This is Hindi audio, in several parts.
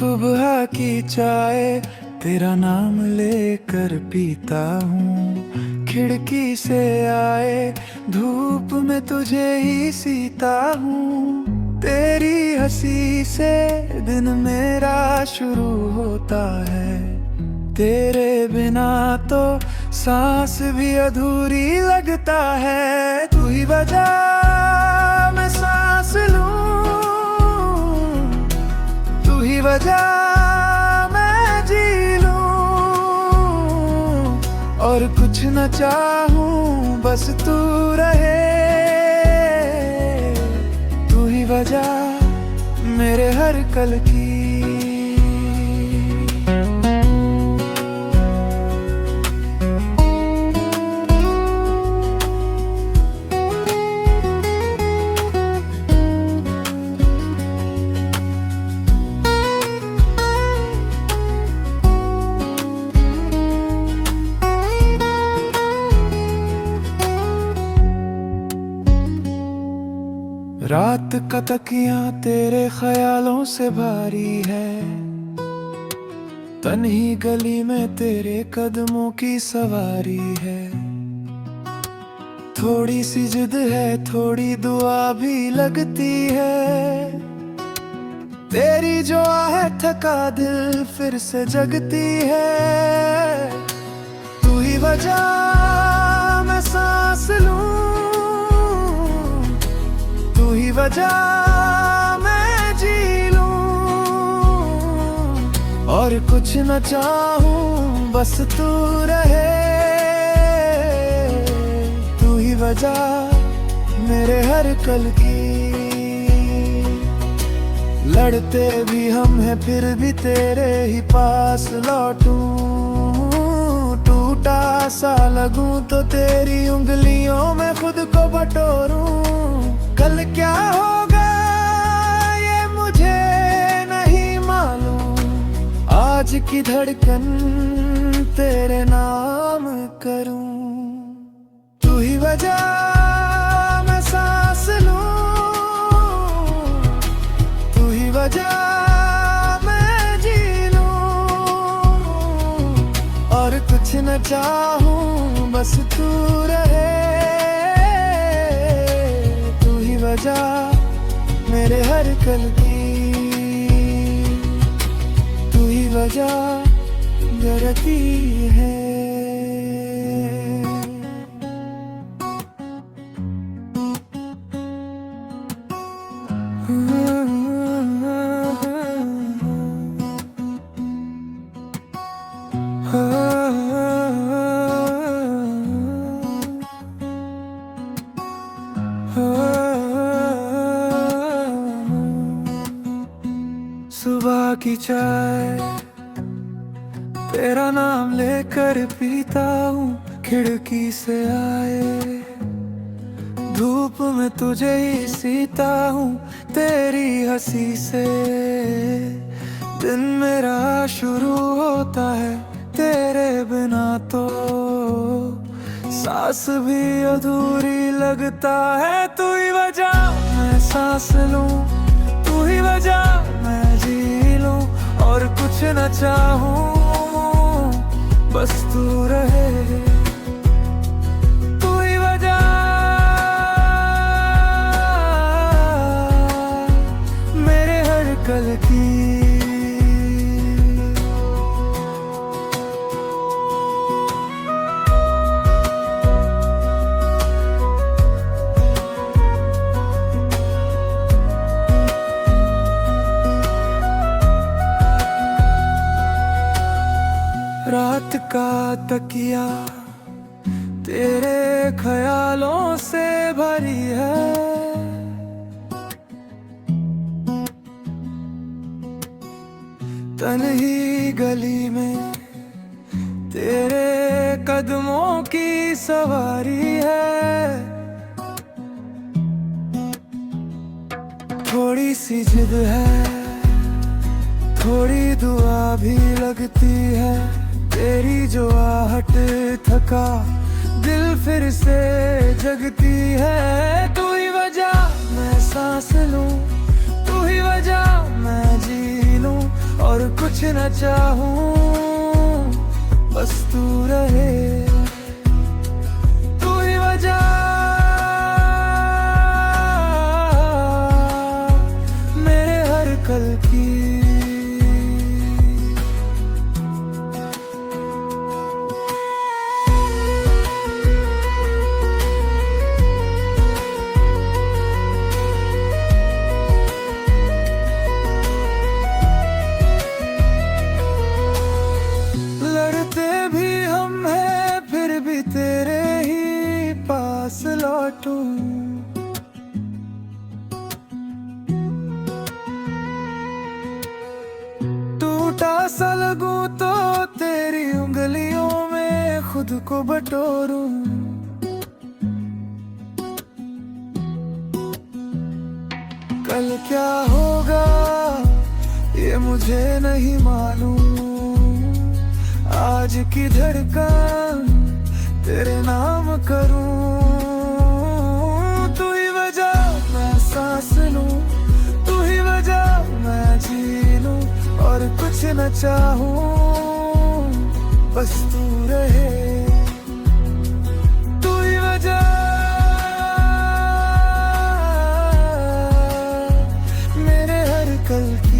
सुबह की चाय तेरा नाम लेकर पीता हूँ, खिड़की से आए धूप में तुझे ही सीता हूँ। तेरी हंसी से दिन मेरा शुरू होता है, तेरे बिना तो सांस भी अधूरी लगता है। तू ही वजह मैं सांस लूं, तू ही वजह मैं जी लूं, और कुछ न चाहूं बस तू रहे। तू ही वजह मेरे हर कल की। रात का तकिया तेरे ख्यालों से भारी है, तन्ही गली में तेरे कदमों की सवारी है। थोड़ी सी जिद है, थोड़ी दुआ भी लगती है, तेरी जो आहे थका दिल फिर से जगती है। तू ही वजह मैं सांस लूं, तू ही वजह मैं जी लूं, और कुछ न चाहूं बस तू रहे। तू ही वजह मेरे हर कल की। लड़ते भी हम हैं फिर भी तेरे ही पास लौटूं, टूटा सा लगूं तो तेरी उंगलियों में खुद को बटोरूं। कल क्या होगा ये मुझे नहीं मालूम, आज की धड़कन तेरे नाम करूं। तू ही वजह मैं सांस लूं, तू ही वजह मैं जी लूं, और कुछ न चाहूं बस तू रहे। वजह मेरे हर कल की, तू ही वजह डरती है। सुबह की चाय तेरा नाम लेकर पीता हूँ, खिड़की से आए धूप में तुझे ही सीता हूँ। तेरी हंसी से दिन मेरा शुरू होता है, तेरे बिना तो सांस भी अधूरी लगता है। तू ही वजह मैं सांस लूं, तू ही वजह मैं जी लूं, और कुछ न चाहूं बस तू रहे। तू ही वजह मेरे हर कल की। रात का तकिया तेरे ख्यालों से भरी है, तन्ही गली में तेरे कदमों की सवारी है। थोड़ी सी जिद है, थोड़ी दुआ भी लगती है, तेरी जो आहट थका दिल फिर से जगती है। तू ही वजह मैं सांस लूं, तू ही वजह मैं जी लूं, और कुछ न चाहूं, बस तू रहे। तू ही वजह मेरे हर कल की। तेरे ही पास लौटूं, टूटा सा लगूं तो तेरी उंगलियों में खुद को बटोरूं। कल क्या होगा ये मुझे नहीं मालूम, आज की धड़कन तेरे नाम करूं। तू ही वजह मैं सांस लूं, तू ही वजह मैं जी लूं, और कुछ न चाहूं, बस तू रहे। तू ही वजह मेरे हर कल की।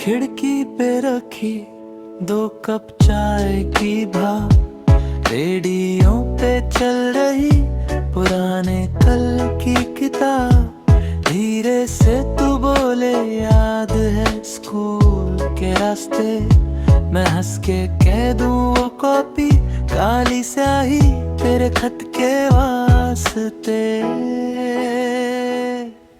खिड़की पे रखी 2 कप चाय की भाप, रेडियो पे चल रही पुराने कल की किताब। धीरे से तू बोले याद है स्कूल के रास्ते, मैं हंस के कह दूं वो कॉपी काली स्याही तेरे खत के वास्ते।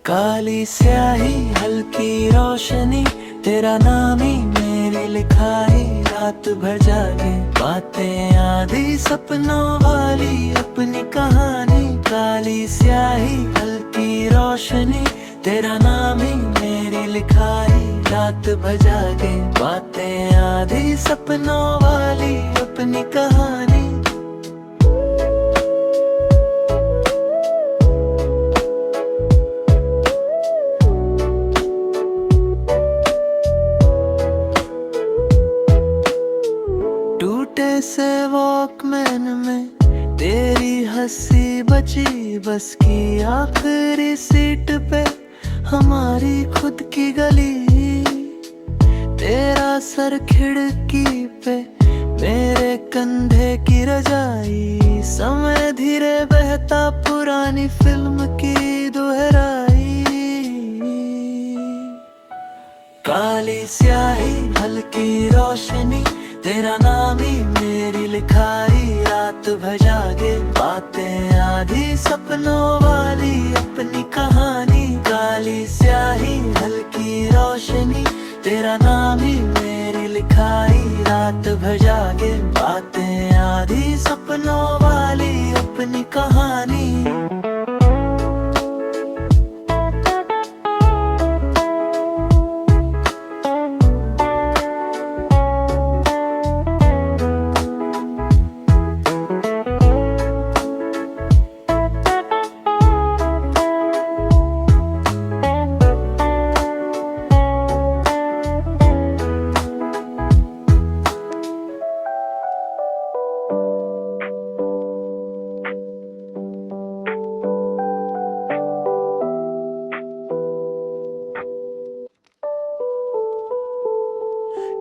काली स्याही हल्की रोशनी तेरा नाम ही मेरी लिखाई, रात भर जागे बातें आधी सपनों वाली अपनी कहानी। काली स्याही हल्की रोशनी तेरा नाम ही मेरी लिखाई, रात भर जागे बातें आधी सपनों वाली अपनी कहानी। से वॉकमैन में तेरी हंसी बची, बस की आखिरी सीट पे हमारी खुद की गली। तेरा सर खिड़की पे मेरे कंधे की रजाई, समय धीरे बहता पुरानी फिल्म की दोहराई। काली स्याही हल्की रोशनी तेरा नाम ही मेरी लिखाई, रात भर जागे बातें आधी सपनों वाली अपनी कहानी। काली स्याही हल्की रोशनी तेरा नाम ही मेरी लिखाई, रात भर जागे बातें आधी सपनों वाली अपनी कहानी।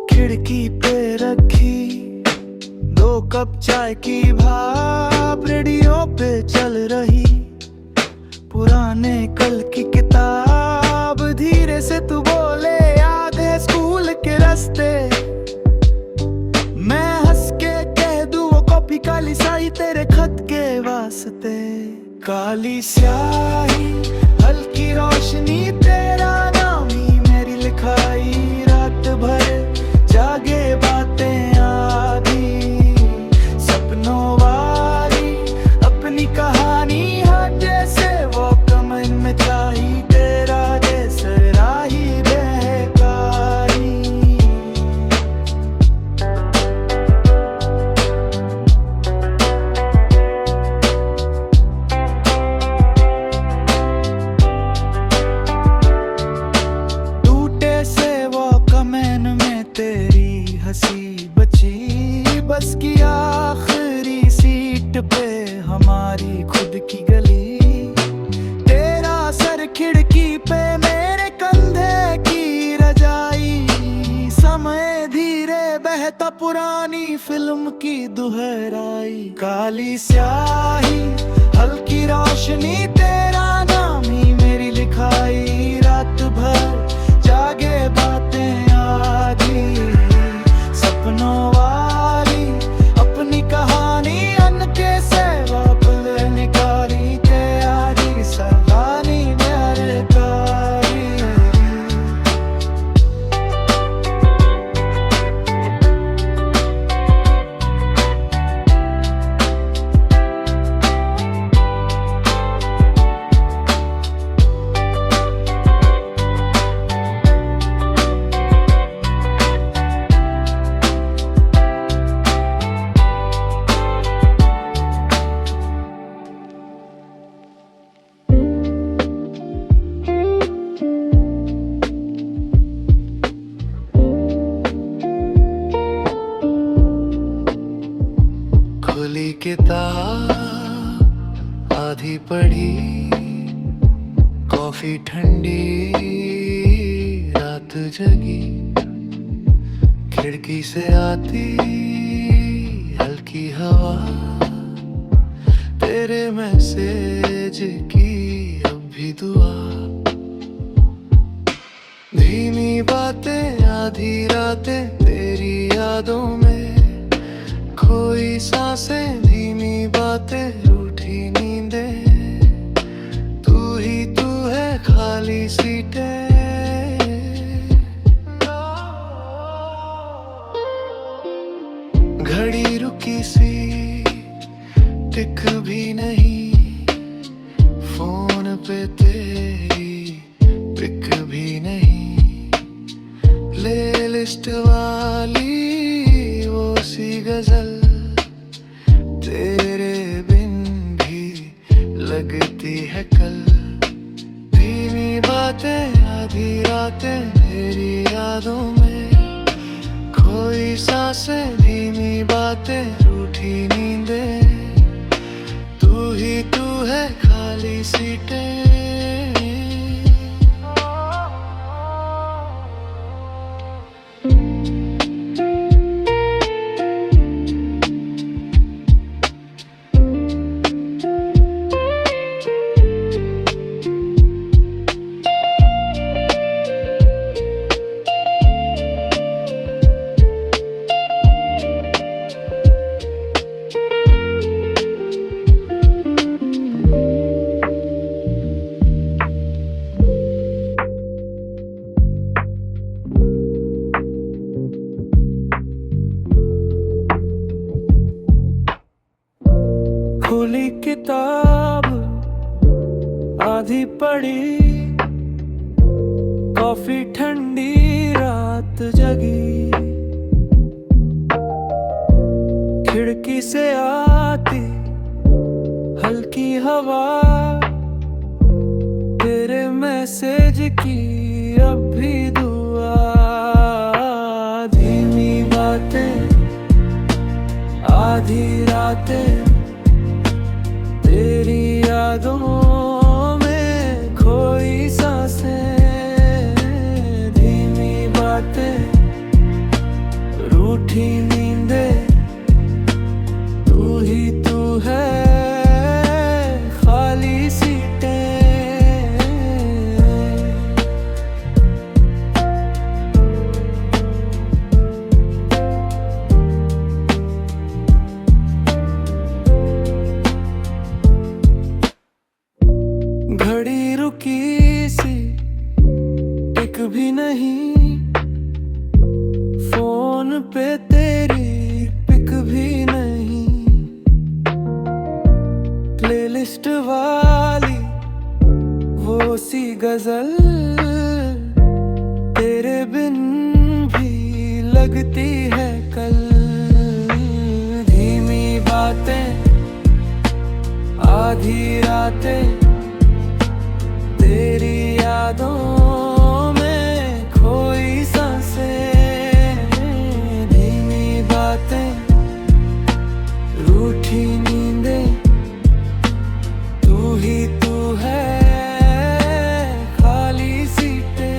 खिड़की पे रखी 2 कप चाय की भाप रेडियो पे चल रही, पुराने कल की किताब। धीरे से तू बोले याद है स्कूल के रास्ते, मैं हंस के कह दूं वो कॉपी काली स्याही तेरे खत के वास्ते। काली स्याही हल्की रोशनी तेरा नाम ही मेरी लिखाई, रात भर जागे बातें आधी सपनों वाली, अपनी कहानी हर जैसे वो कमन में चाही तेरा जैसे राही बेकारी। हंसी बची बस की आखिरी सीट पे हमारी खुद की गली, तेरा सर खिड़की पे मेरे कंधे की रजाई। समय धीरे बहता पुरानी फिल्म की दोहराई। काली स्याही हल्की रोशनी तेरा नाम ही मेरी लिखाई, रात भर जागे बातें आधी सपनों वाली, अपनी कहानी अनके से वापस निकाली तेरी सगानी निरकारी। खुली किताब आधी पढ़ी, कॉफी ठंडी रात जगी, खिड़की से आती हल्की हवा, तेरे मैसेज की अब भी दुआ। धीमी बातें आधी रातें तेरी यादों में खोई सांसें, धीमी बातें रूठी नींदें, तू ही तू है खाली सीटें। घड़ी रुकी सी टिक भी नहीं, फोन पे तेरी पिक भी नहीं, प्ले लिस्ट वाली वो सी गजल तेरे बिन भी लगती है कल। धीमी बातें आधी रातें तेरी यादों में खोई सांसें, धीमी बातें रूठी नींदें, तू ही तू है खाली सीटें। खुली किताब आधी पढ़ी, कॉफी ठंडी रात जगी, खिड़की से आती हल्की हवा, तेरे मैसेज की अब भी दुआ। धीमी बातें आधी रातें तेरी यादों में खोई सांसें, धीमी बातें रूठी नींदें, रुकी सी टिक भी नहीं, फोन पे तेरी पिक भी नहीं। प्लेलिस्ट वाली वो सी गजल तेरे बिन भी लगती है कल। धीमी बातें आधी रातें तेरी यादों में खोई सांसें। धीमी बातें रूठी नींदें तू ही तू है खाली सीटें।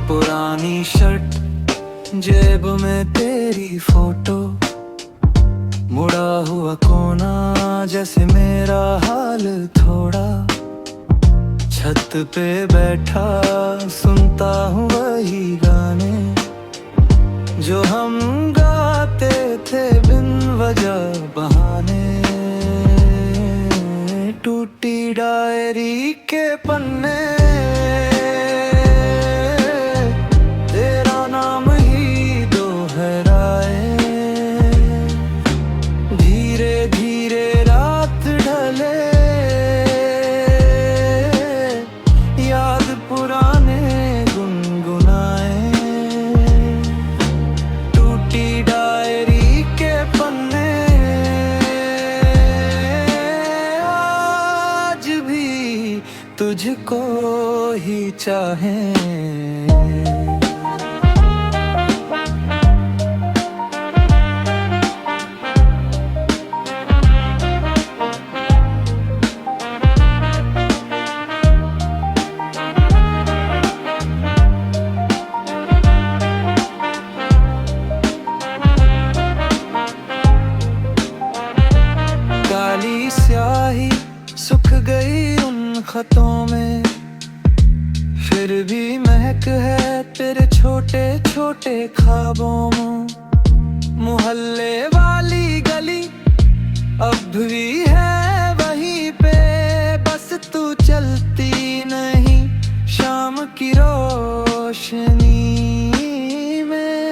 पुरानी शर्ट जेब में तेरी फोटो, मुड़ा हुआ कोना जैसे मेरा हाल थोड़ा। छत पे बैठा सुनता हूँ वही गाने जो हम गाते थे बिन वजह बहाने। टूटी डायरी के पन्ने तुझको ही चाहें। काली स्याही सुख गई उन खतों में, फिर भी महक है तेरे छोटे छोटे ख्वाबों में। मोहल्ले वाली गली अब भी है वहीं पे, बस तू चलती नहीं शाम की रोशनी में।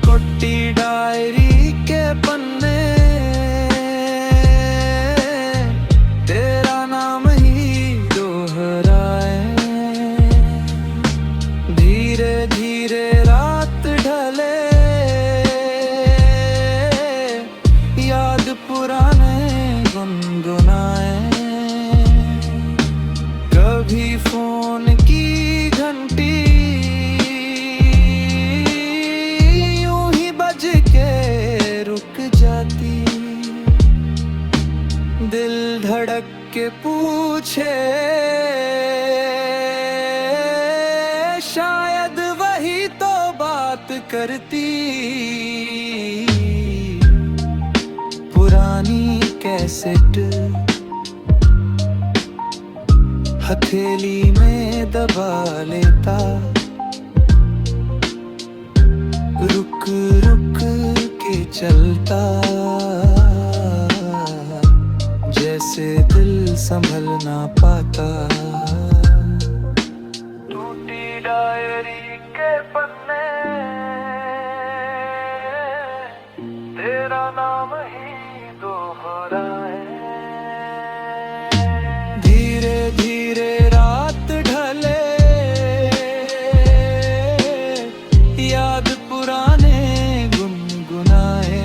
कुट्टी डायरी के पन्ने तेरा नाम ही दोहराए। धीरे धीरे रात ढले याद पुराने गुनगुनाए। कभी फोन की घंटी यूं ही बज के रुक जाती, दिल धड़क के पूछे शायद वही तो बात करती। पुरानी कैसेट हथेली में दबा लेता, रुक रुक के चलता जैसे दिल संभल ना पाता। टूटी डायरी के पन्ने तेरा नाम ही दोहराए। धीरे धीरे रात ढले याद पुराने गुनगुनाए।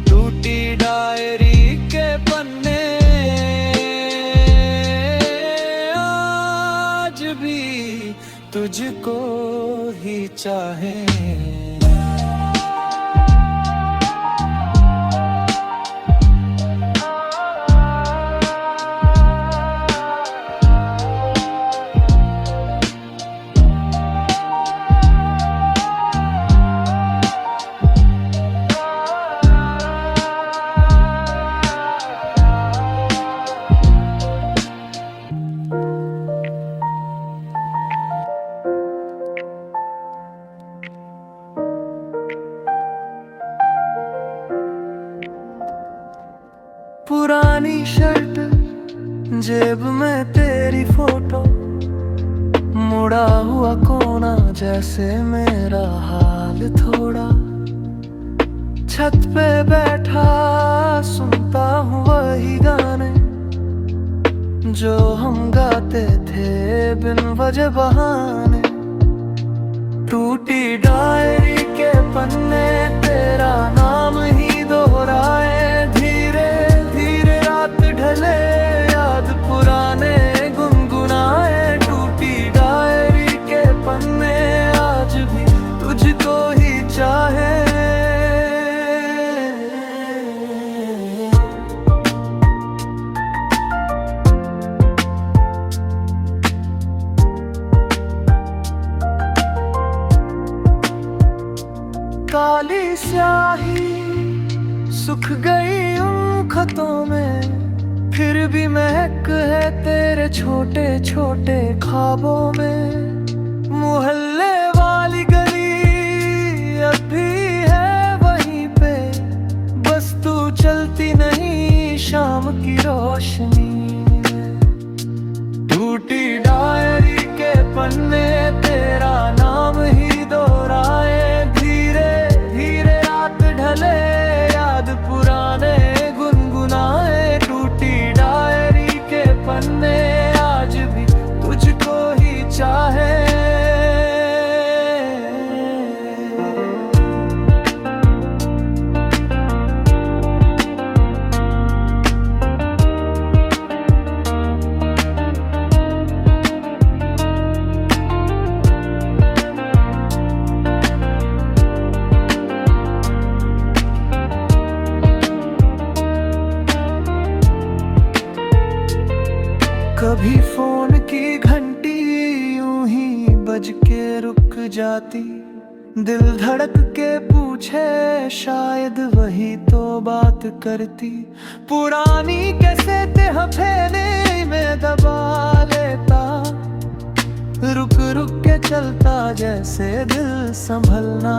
टूटी डायरी के पन्ने तुझको ही चाहे। पुरानी शर्ट जेब में तेरी फोटो, मुड़ा हुआ कोना जैसे मेरा हाल थोड़ा। छत पे बैठा सुनता हूँ वही गाने जो हम गाते थे बिन वजह बहाने। टूटी डायरी के पन्ने तेरा नाम ही दोहराए, धीरे धीरे रात ढले याद पुराने गुनगुनाए। टूटी डायरी के पन्ने आज भी तुझको ही चाहे। काली स्याही सुख गई उन खतों में, फिर भी महक है तेरे छोटे छोटे ख्वाबों में। मोहल्ले वाली गली अब भी है वहीं पे, बस तू चलती नहीं शाम की रोशनी में। टूटी डायरी के पन्ने तेरा नाम ही दोहराए, याद पुराने गुनगुनाए। टूटी डायरी के पन्ने आज भी तुझको ही चाहे। कभी फोन की घंटी यूं ही बज के रुक जाती, दिल धड़क के पूछे शायद वही तो बात करती। पुरानी कैसेट हथेली में दबा लेता, रुक रुक के चलता जैसे दिल संभलना